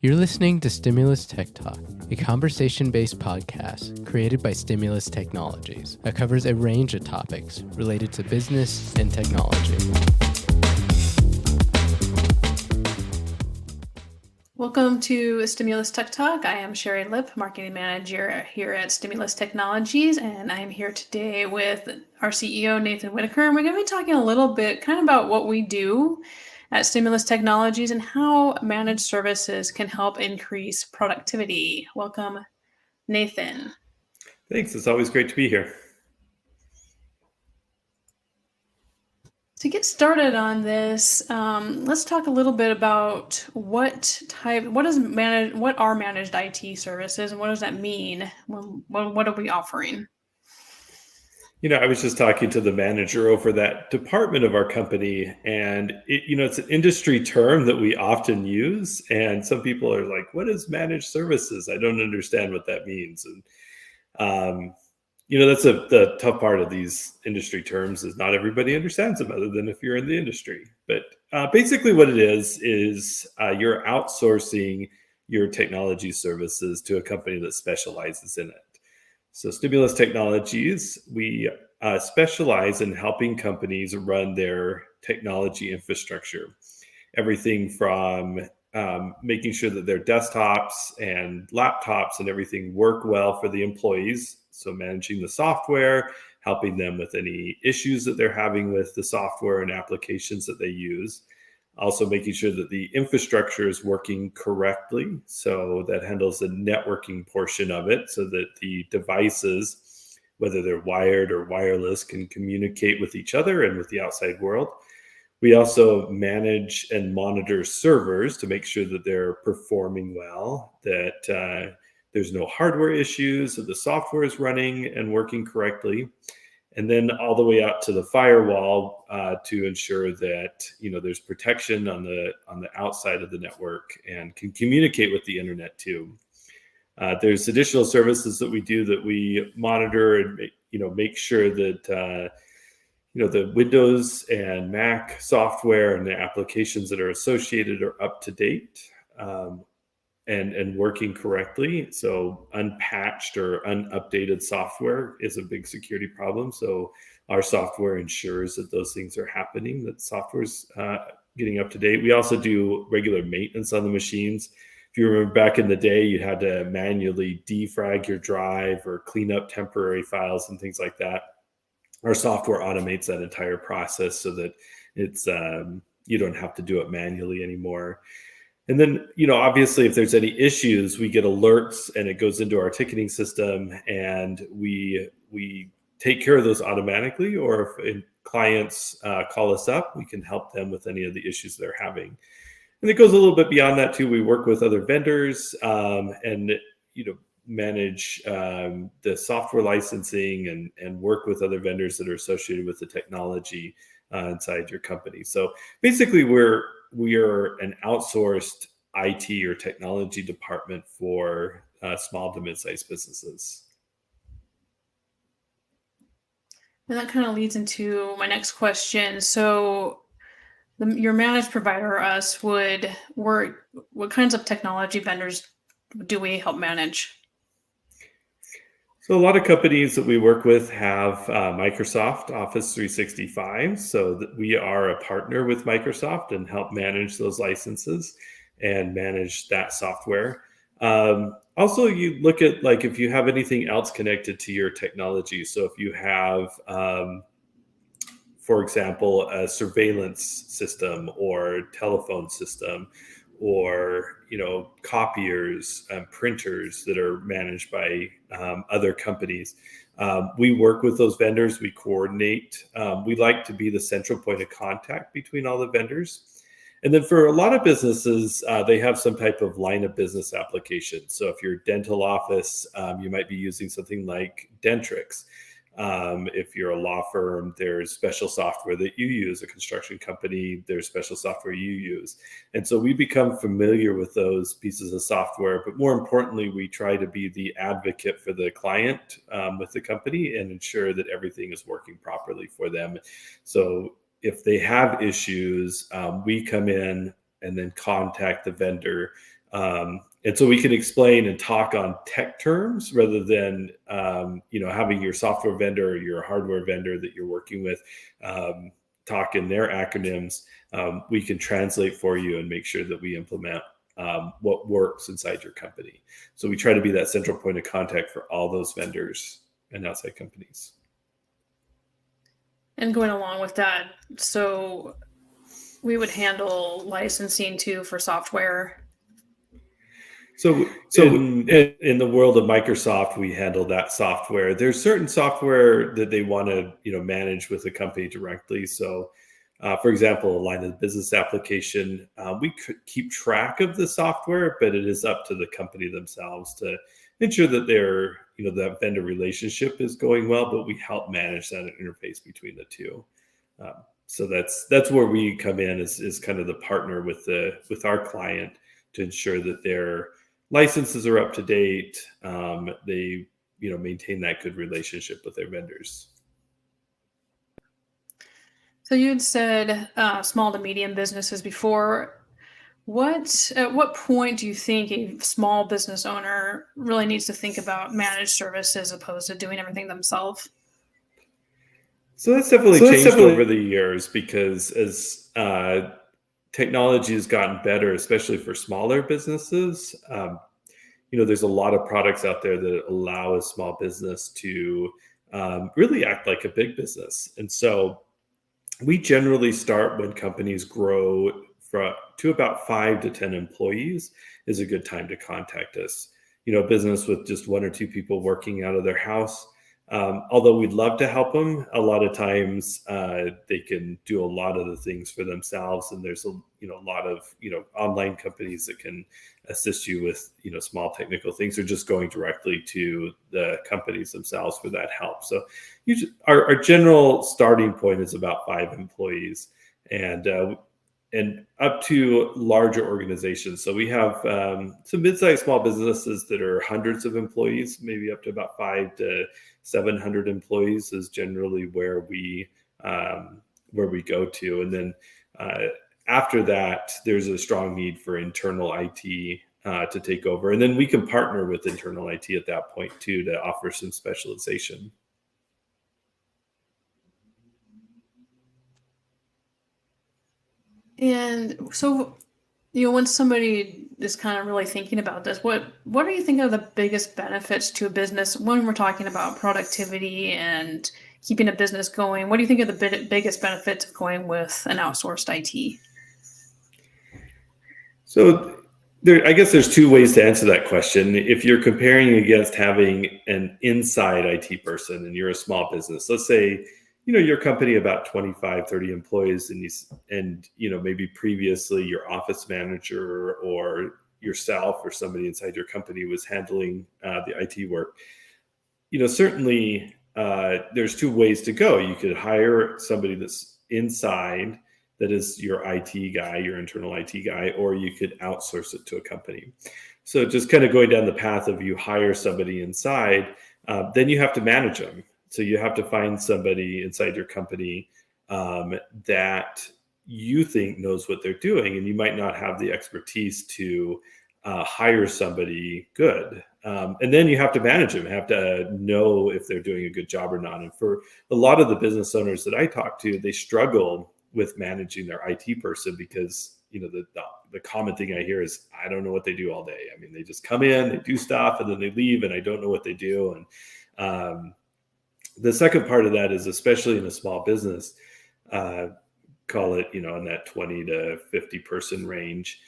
You're listening to Stimulus Tech Talk, a conversation-based podcast created by Stimulus Technologies that covers a range of topics related to business and technology. Welcome to Stimulus Tech Talk. I am Sherry Lipp, Marketing Manager here at Stimulus Technologies, and I am here today with our CEO, Nathan Whitaker, and we're going to be talking a little bit kind of about what we do at Stimulus Technologies and how managed services can help increase productivity. Welcome, Nathan. Thanks. It's always great to be here. To get started on this, let's talk a little bit about what are managed IT services, and what does that mean? What are we offering? I was just talking to the manager over that department of our company, and it's an industry term that we often use. And some people are like, "What is managed services? I don't understand what that means." And that's the tough part of these industry terms is not everybody understands them, other than if you're in the industry. But basically, what it is you're outsourcing your technology services to a company that specializes in it. So Stimulus Technologies, we specialize in helping companies run their technology infrastructure. Everything from making sure that their desktops and laptops and everything work well for the employees. So managing the software, helping them with any issues that they're having with the software and applications that they use. Also making sure that the infrastructure is working correctly. So that handles the networking portion of it so that the devices, whether they're wired or wireless, can communicate with each other and with the outside world. We also manage and monitor servers to make sure that they're performing well, that there's no hardware issues, that the software is running and working correctly. And then all the way out to the firewall to ensure that there's protection on the outside of the network and can communicate with the internet too. There's additional services that we do that we monitor and make sure that the Windows and Mac software and the applications that are associated are up to date and working correctly. So unpatched or unupdated software is a big security problem. So our software ensures that those things are happening, that software's getting up to date. We also do regular maintenance on the machines. If you remember back in the day, you had to manually defrag your drive or clean up temporary files and things like that. Our software automates that entire process so that it's you don't have to do it manually anymore. And then, obviously, if there's any issues, we get alerts and it goes into our ticketing system, and we take care of those automatically. Or if clients call us up, we can help them with any of the issues they're having. And it goes a little bit beyond that too. We work with other vendors and manage the software licensing and work with other vendors that are associated with the technology inside your company. So basically, we are an outsourced IT or technology department for small to mid-sized businesses. And that kind of leads into my next question. So your managed provider, us, what kinds of technology vendors do we help manage? So a lot of companies that we work with have Microsoft Office 365. So that we are a partner with Microsoft and help manage those licenses and manage that software. Also, you look at if you have anything else connected to your technology. So if you have, for example, a surveillance system or telephone system, or copiers, printers that are managed by other companies. We work with those vendors. We coordinate. We like to be the central point of contact between all the vendors. And then for a lot of businesses, they have some type of line of business application. So if you're a dental office, you might be using something like Dentrix. If you're a law firm, there's special software that you use. A construction company, there's special software you use. And so we become familiar with those pieces of software. But more importantly, we try to be the advocate for the client with the company and ensure that everything is working properly for them. So if they have issues, we come in and then contact the vendor And so we can explain and talk on tech terms rather than, having your software vendor or your hardware vendor that you're working with talk in their acronyms. We can translate for you and make sure that we implement what works inside your company. So we try to be that central point of contact for all those vendors and outside companies. And going along with that, so we would handle licensing too for software. So in the world of Microsoft, we handle that software. There's certain software that they want to manage with the company directly. So, for example, a line of business application, we could keep track of the software, but it is up to the company themselves to ensure that that vendor relationship is going well. But we help manage that interface between the two. So that's where we come in is kind of the partner with our client to ensure that their licenses are up to date. They maintain that good relationship with their vendors. So you had said small to medium businesses before. At what point do you think a small business owner really needs to think about managed services as opposed to doing everything themselves? So that's definitely changed over the years because as technology has gotten better, especially for smaller businesses, there's a lot of products out there that allow a small business to really act like a big business. And so we generally start when companies grow to about 5 to 10 employees is a good time to contact us. A business with just 1 or 2 people working out of their house. Although we'd love to help them, a lot of times they can do a lot of the things for themselves, and there's a lot of online companies that can assist you with small technical things, or just going directly to the companies themselves for that help. So our general starting point is about 5 employees, and up to larger organizations. So we have some mid-sized small businesses that are hundreds of employees, maybe up to about 500 to 700 employees is generally where we go to. And then after that, there's a strong need for internal IT to take over. And then we can partner with internal IT at that point too to offer some specialization. And so, when somebody is kind of really thinking about this, what do you think are the biggest benefits to a business when we're talking about productivity and keeping a business going? What do you think are the biggest benefits of going with an outsourced IT? So I guess there's 2 ways to answer that question. If you're comparing against having an inside IT person and you're a small business, let's say, your company about 25, 30 employees, and maybe previously your office manager or yourself or somebody inside your company was handling the IT work. Certainly there's 2 ways to go. You could hire somebody that's inside, that is your IT guy, your internal IT guy, or you could outsource it to a company. So just kind of going down the path of you hire somebody inside, then you have to manage them. So you have to find somebody inside your company that you think knows what they're doing, and you might not have the expertise to hire somebody good. And then you have to manage them, have to know if they're doing a good job or not. And for a lot of the business owners that I talk to, they struggle with managing their IT person because the common thing I hear is, I don't know what they do all day. I mean, they just come in, they do stuff, and then they leave, and I don't know what they do. And the second part of that is, especially in a small business, call it, in that 20 to 50 person range,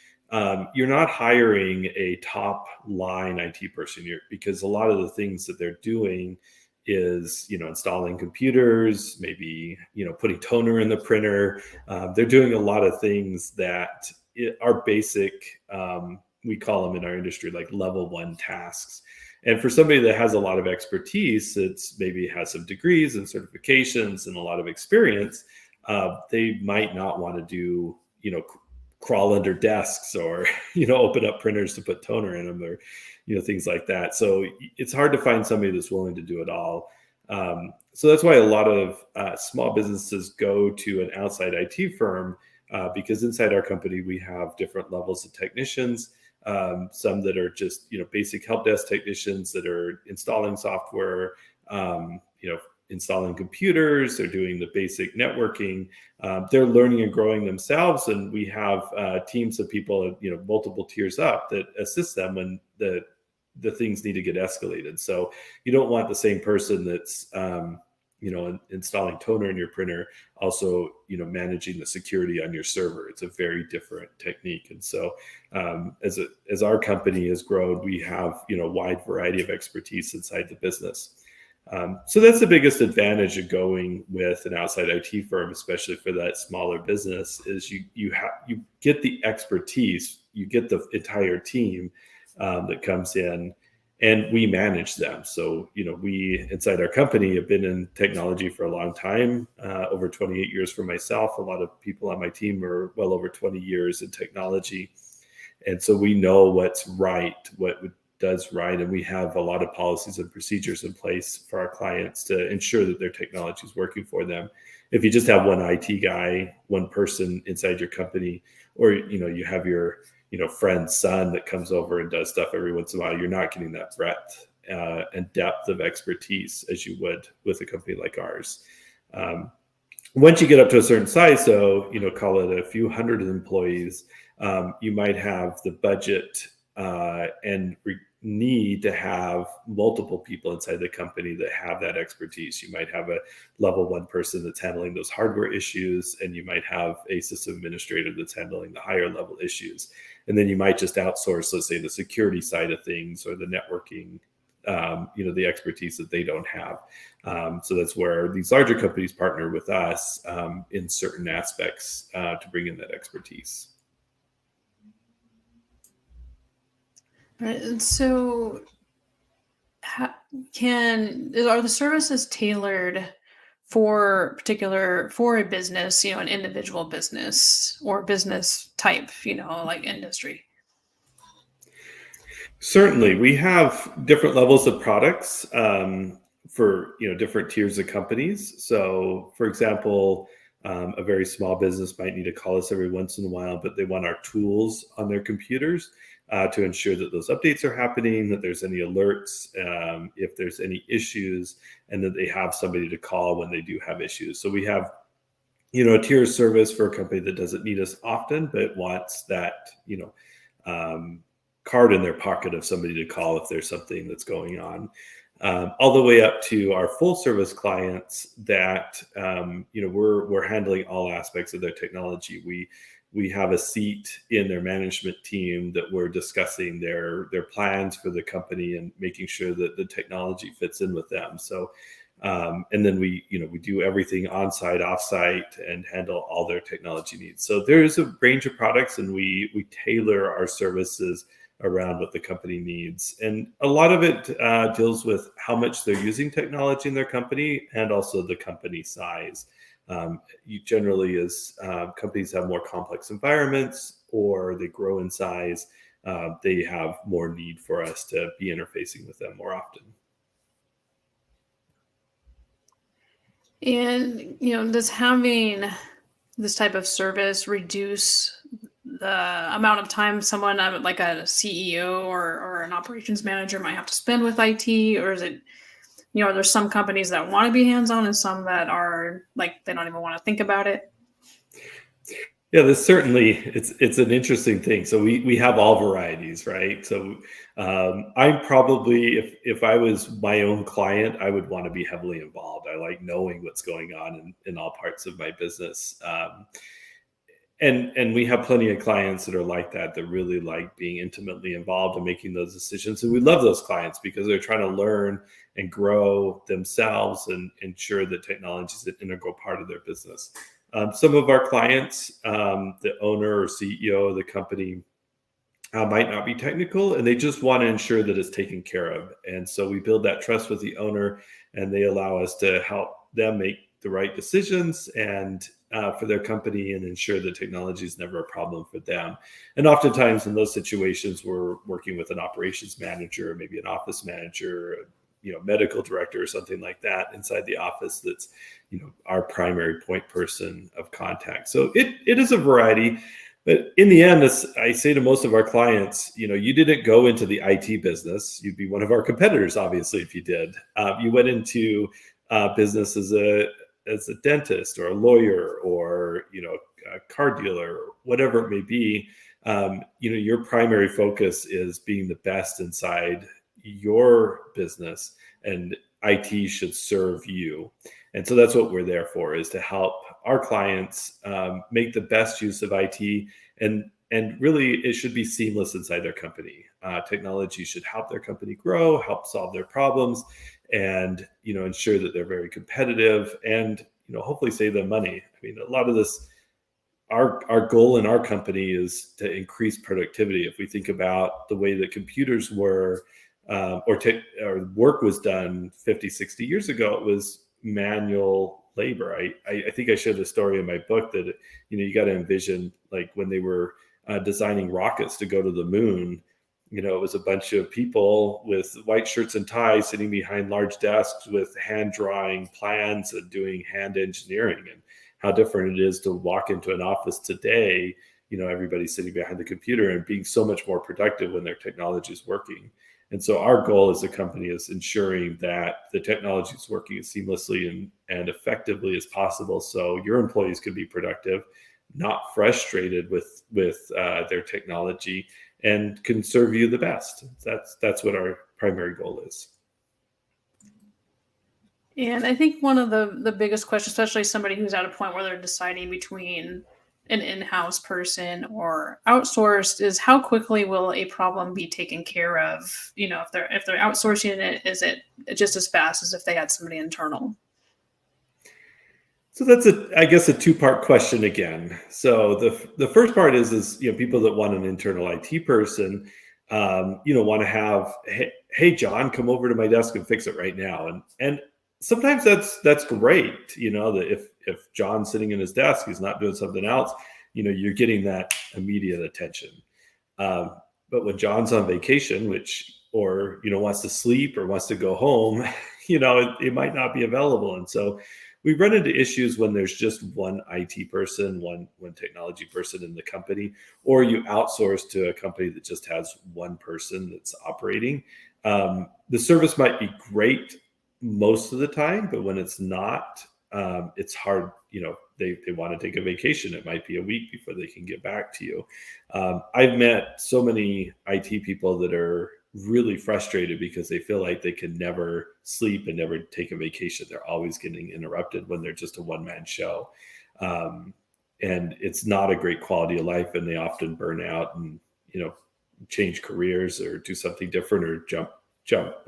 you're not hiring a top line IT person because a lot of the things that they're doing is, installing computers, maybe, putting toner in the printer. They're doing a lot of things that are basic. We call them in our industry like level 1 tasks. And for somebody that has a lot of expertise, it's maybe has some degrees and certifications and a lot of experience, they might not want to do, crawl under desks or, open up printers to put toner in them or, things like that. So it's hard to find somebody that's willing to do it all. So that's why a lot of small businesses go to an outside IT firm because inside our company, we have different levels of technicians. some that are just, basic help desk technicians that are installing software, installing computers, they're doing the basic networking. They're learning and growing themselves, and we have teams of people, multiple tiers up that assist them when the things need to get escalated. So you don't want the same person that's installing toner in your printer also managing the security on your server. It's a very different technique. And so as our company has grown, we have a wide variety of expertise inside the business. So that's the biggest advantage of going with an outside IT firm, especially for that smaller business, is you get the expertise, you get the entire team that comes in, and we manage them. So we inside our company have been in technology for a long time, over 28 years for myself. A lot of people on my team are well over 20 years in technology, and so we know what's right, what does right, and we have a lot of policies and procedures in place for our clients to ensure that their technology is working for them. If you just have one IT guy, one person inside your company, or you have your friend's son that comes over and does stuff every once in a while, you're not getting that breadth and depth of expertise as you would with a company like ours. Once you get up to a certain size, so call it a few hundred employees, you might have the budget and need to have multiple people inside the company that have that expertise. You might have a level 1 person that's handling those hardware issues, and you might have a system administrator that's handling the higher level issues. And then you might just outsource, let's say, the security side of things or the networking, the expertise that they don't have. So that's where these larger companies partner with us in certain aspects to bring in that expertise. Right. And so are the services tailored for a business, an individual business or business type, like industry? Certainly, we have different levels of products for different tiers of companies. So, for example, a very small business might need to call us every once in a while, but they want our tools on their computers to ensure that those updates are happening, that there's any alerts, if there's any issues, and that they have somebody to call when they do have issues. So we have a tier service for a company that doesn't need us often, but wants that card in their pocket of somebody to call if there's something that's going on. All the way up to our full service clients that we're handling all aspects of their technology. We have a seat in their management team that we're discussing their plans for the company and making sure that the technology fits in with them. So and then we do everything on-site, off-site, and handle all their technology needs. So there is a range of products, and we tailor our services around what the company needs. And a lot of it deals with how much they're using technology in their company and also the company size. You generally, as companies have more complex environments or they grow in size, they have more need for us to be interfacing with them more often. And, does having this type of service reduce the amount of time someone like a CEO or an operations manager might have to spend with IT? Or is it, there's some companies that want to be hands-on and some that are like, they don't even want to think about it? Yeah, there's certainly, it's an interesting thing. So we have all varieties, right? So I'm probably, if I was my own client, I would want to be heavily involved. I like knowing what's going on in all parts of my business. And we have plenty of clients that are like that really like being intimately involved in making those decisions. And we love those clients because they're trying to learn and grow themselves and ensure that technology is an integral part of their business. Some of our clients, the owner or CEO of the company, might not be technical, and they just want to ensure that it's taken care of. And so we build that trust with the owner, and they allow us to help them make the right decisions and for their company and ensure that technology is never a problem for them. And oftentimes in those situations, we're working with an operations manager, maybe an office manager, medical director or something like that inside the office that's our primary point person of contact. So it is a variety. But in the end, I say to most of our clients, you didn't go into the IT business. You'd be one of our competitors, obviously, if you did. You went into business as a dentist or a lawyer or a car dealer, or whatever it may be. Your primary focus is being the best inside your business, and IT should serve you. And so that's what we're there for, is to help our clients make the best use of IT. And really, it should be seamless inside their company. Technology should help their company grow, help solve their problems, and ensure that they're very competitive, and hopefully save them money. I mean, a lot of this, our goal in our company is to increase productivity. If we think about the way that computers were, or work was done 50, 60 years ago, it was manual labor. I think I shared the story in my book that you got to envision, like, when they were designing rockets to go to the moon. It was a bunch of people with white shirts and ties sitting behind large desks with hand drawing plans and doing hand engineering. And how different it is to walk into an office today. Everybody's sitting behind the computer and being so much more productive when their technology is working. And so our goal as a company is ensuring that the technology is working as seamlessly and effectively as possible, so your employees can be productive, not frustrated with their technology, and can serve you the best. That's what our primary goal is. And I think one of the biggest questions, especially somebody who's at a point where they're deciding between an in-house person or outsourced, is how quickly will a problem be taken care of? If they're outsourcing it, is it just as fast as if they had somebody internal? So that's I guess a two-part question again. So the first part is people that want an internal IT person, want to have, hey John, come over to my desk and fix it right now. And sometimes that's great. That if John's sitting in his desk, he's not doing something else, you're getting that immediate attention. But when John's on vacation, or wants to sleep or wants to go home, it might not be available. And so we run into issues when there's just one IT person, one technology person in the company, or you outsource to a company that just has one person that's operating. The service might be great most of the time, but when it's not, it's hard. They want to take a vacation. It might be a week before they can get back to you. I've met so many IT people that are really frustrated because they feel like they can never sleep and never take a vacation. They're always getting interrupted when they're just a one-man show. And it's not a great quality of life, and they often burn out and, change careers or do something different or jump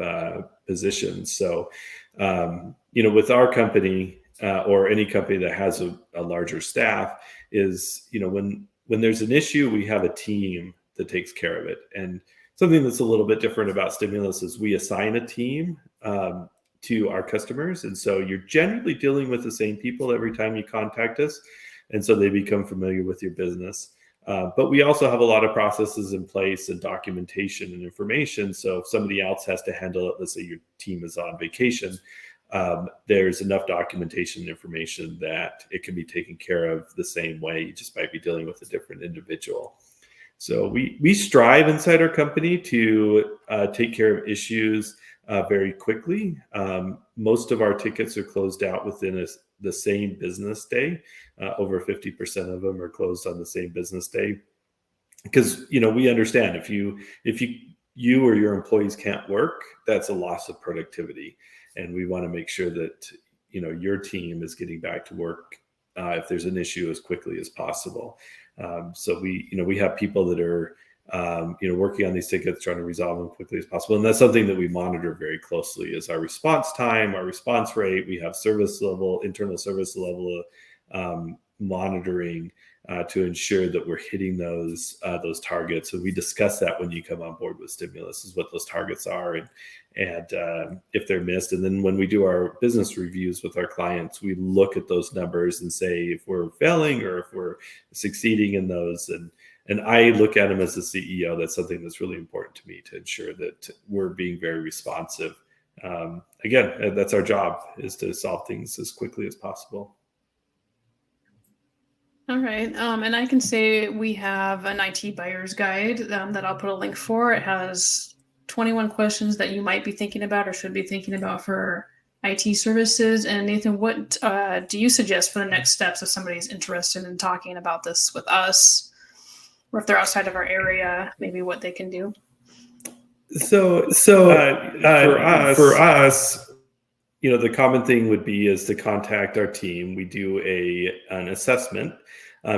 positions. So, with our company, or any company that has a larger staff, is, when there's an issue, we have a team that takes care of it. And something that's a little bit different about Stimulus is we assign a team to our customers. And so you're generally dealing with the same people every time you contact us. And so they become familiar with your business. But we also have a lot of processes in place and documentation and information. So if somebody else has to handle it, let's say your team is on vacation, there's enough documentation and information that it can be taken care of the same way. You just might be dealing with a different individual. So we strive inside our company to take care of issues very quickly. Most of our tickets are closed out within the same business day. Over 50% of them are closed on the same business day, because we understand if you or your employees can't work, that's a loss of productivity, and we want to make sure that your team is getting back to work if there's an issue as quickly as possible. So we have people that are working on these tickets, trying to resolve them quickly as possible. And that's something that we monitor very closely, is our response time, our response rate. We have internal service level monitoring to ensure that we're hitting those targets. And we discuss that when you come on board with Stimulus, is what those targets are and if they're missed. And then when we do our business reviews with our clients, we look at those numbers and say if we're failing or if we're succeeding in those. And I look at them as a CEO. That's something that's really important to me, to ensure that we're being very responsive. Again, that's our job, is to solve things as quickly as possible. All right. And I can say we have an IT buyer's guide that I'll put a link for. It has 21 questions that you might be thinking about or should be thinking about for IT services. And Nathan, what do you suggest for the next steps if somebody's interested in talking about this with us, or if they're outside of our area, maybe what they can do? So For us, the common thing would be is to contact our team. We do an assessment.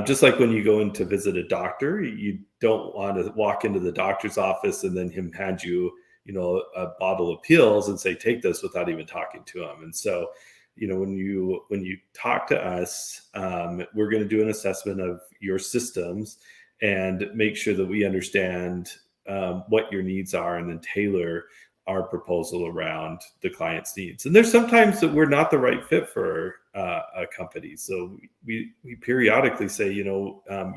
Just like when you go in to visit a doctor, you don't want to walk into the doctor's office and then him hand you, a bottle of pills and say, take this without even talking to him. And so, when you talk to us, we're going to do an assessment of your systems and make sure that we understand what your needs are, and then tailor our proposal around the client's needs. And there's sometimes that we're not the right fit for a company. So we periodically say, you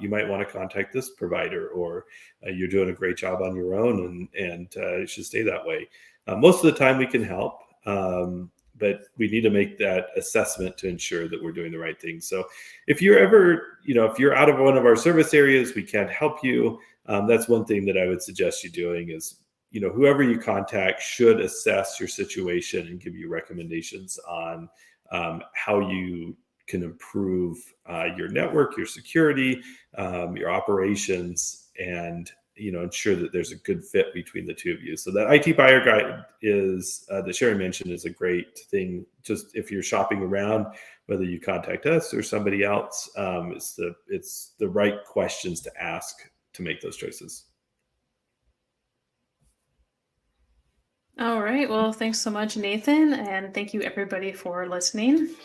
might want to contact this provider, or you're doing a great job on your own, and it should stay that way. Most of the time we can help, but we need to make that assessment to ensure that we're doing the right thing. So if you're ever, if you're out of one of our service areas, we can't help you. That's one thing that I would suggest you doing is, whoever you contact should assess your situation and give you recommendations on how you can improve your network, your security, your operations, and ensure that there's a good fit between the two of you. So that IT buyer guide is that Sherry mentioned is a great thing. Just if you're shopping around, whether you contact us or somebody else, it's the right questions to ask to make those choices. All right. Well, thanks so much, Nathan. And thank you, everybody, for listening.